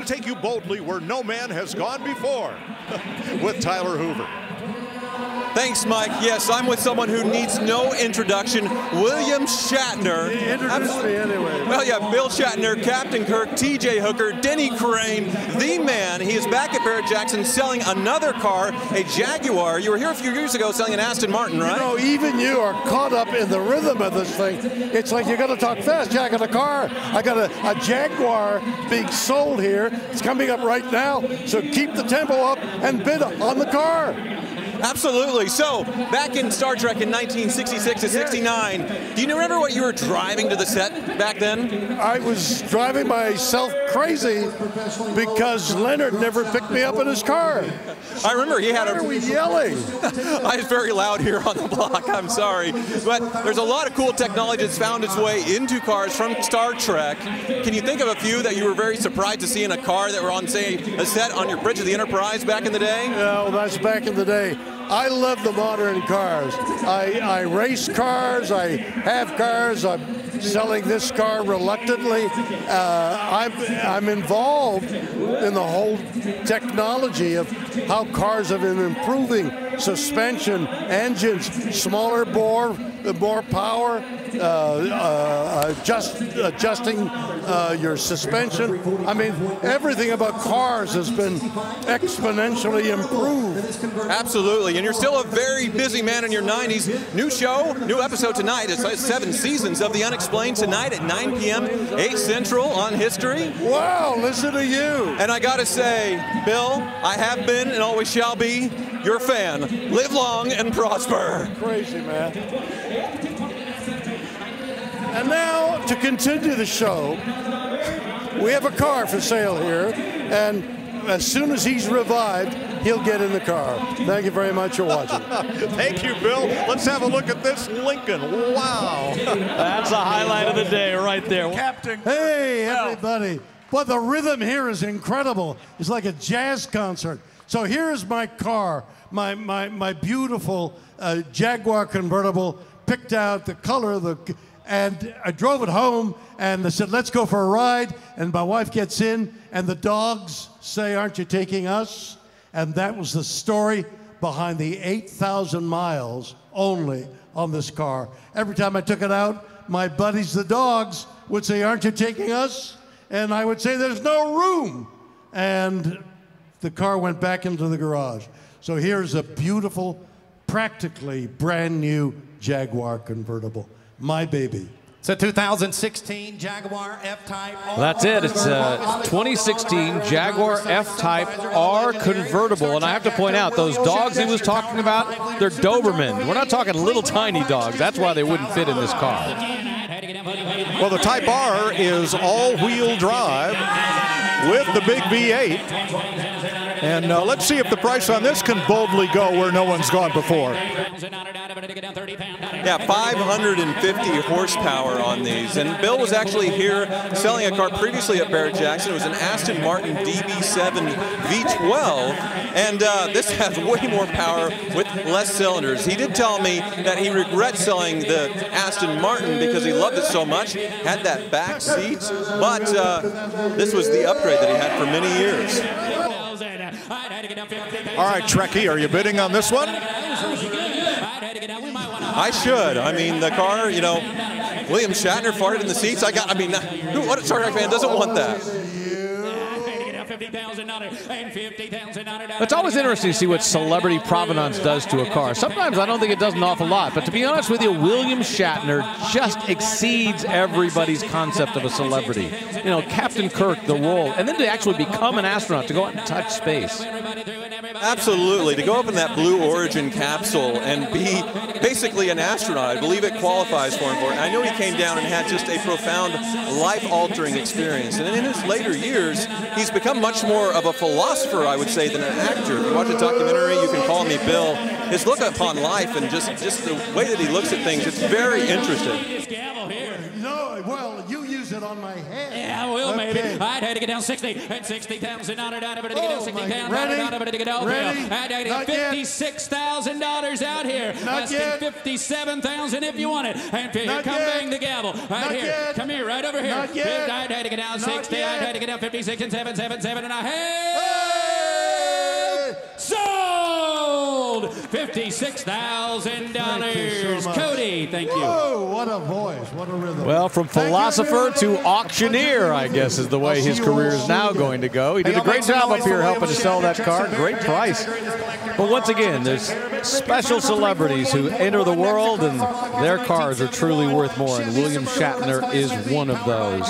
take you boldly where no man has gone before with Tyler Hoover. Thanks, Mike. Yes, I'm with someone who needs no introduction, William Shatner. Introduce me anyway. Well, yeah, Bill Shatner, Captain Kirk, T.J. Hooker, Denny Crane, the man. He is back at Barrett-Jackson selling another car, a Jaguar. You were here a few years ago selling an Aston Martin, right? You know, even you are caught up in the rhythm of this thing. It's like you got to talk fast. Yeah, I got a car. I got a Jaguar being sold here. It's coming up right now. So keep the tempo up and bid on the car. Absolutely. So, back in Star Trek in 1966 to 69, do you remember what you were driving to the set back then? I was driving myself crazy because Leonard never picked me up in his car. I remember he had Why are we yelling? I was very loud here on the block, I'm sorry. But there's a lot of cool technology that's found its way into cars from Star Trek. Can you think of a few that you were very surprised to see in a car that were on, say, a set on your Bridge of the Enterprise back in the day? Yeah, well, that's back in the day. I love the modern cars. I race cars, I have cars, I'm selling this car reluctantly. I'm involved in the whole technology of how cars have been improving. Suspension, engines, smaller bore, more power, adjusting your suspension. I mean, everything about cars has been exponentially improved. Absolutely, and you're still a very busy man in your 90s. New show, new episode tonight. It's 7 seasons of The Unexplained tonight at 9 p.m., 8 Central on History. Wow, listen to you. And I gotta say, Bill, I have been and always shall be your fan. Live long and prosper. Crazy, man. And now, to continue the show, we have a car for sale here, and as soon as he's revived, he'll get in the car. Thank you very much for watching. Thank you, Bill. Let's have a look at this Lincoln. Wow. That's the highlight of the day right there. Captain. Hey, everybody. Well, the rhythm here is incredible. It's like a jazz concert. So here's my car, my beautiful Jaguar convertible, picked out the color, and I drove it home, and they said, let's go for a ride. And my wife gets in, and the dogs say, aren't you taking us? And that was the story behind the 8,000 miles only on this car. Every time I took it out, my buddies, the dogs, would say, aren't you taking us? And I would say, there's no room. And the car went back into the garage. So here's a beautiful, practically brand new Jaguar convertible. My baby. It's a 2016 Jaguar F-Type R. That's it. It's a 2016 Jaguar F-Type R convertible. And I have to point out, those dogs he was talking about, they're Doberman. We're not talking little tiny dogs. That's why they wouldn't fit in this car. Well, the Type R is all-wheel drive with the big V8. And let's see if the price on this can boldly go where no one's gone before. Yeah, 550 horsepower on these. And Bill was actually here selling a car previously at Barrett-Jackson. It was an Aston Martin DB7 V12. And this has way more power with less cylinders. He did tell me that he regrets selling the Aston Martin because he loved it so much, had that back seat. But this was the upgrade that he had for many years. All right, Trekkie, are you bidding on this one? I should. I mean, the car, you know, William Shatner farted in the seats. What Star Trek fan doesn't want that? It's always interesting to see what celebrity provenance does to a car. Sometimes I don't think it does an awful lot, but to be honest with you, William Shatner just exceeds everybody's concept of a celebrity. You know, Captain Kirk, the role, and then to actually become an astronaut, to go out and touch space. Absolutely. To go up in that Blue Origin capsule and be basically an astronaut, I believe it qualifies for him for it. I know he came down and had just a profound life-altering experience. And in his later years, he's become much more of a philosopher, I would say, than an actor. If you watch a documentary, You Can Call Me Bill, his look upon life and just the way that he looks at things, it's very interesting. No, well, you use it on my head. Yeah, I will, maybe. I'd had to get down 60 and 60,000 down, to get down 60,000 down, to get out here. I'd had to get $56,000 out here. Less than 57,000 if you want it. And here, come bang the gavel. Right here. Come here, right over here. I'd had to get down 60. I'd had to get down 56 and 777 and a half. Sold! $56,000. So Cody, thank you. Whoa, what a voice. What a rhythm. Well, from philosopher to auctioneer, I guess, is the way his career is now going to go. He did a great job up here helping to sell that car. Great price. But once again, there's special celebrities who enter the world, and their cars are truly worth more, and William Shatner is one of those.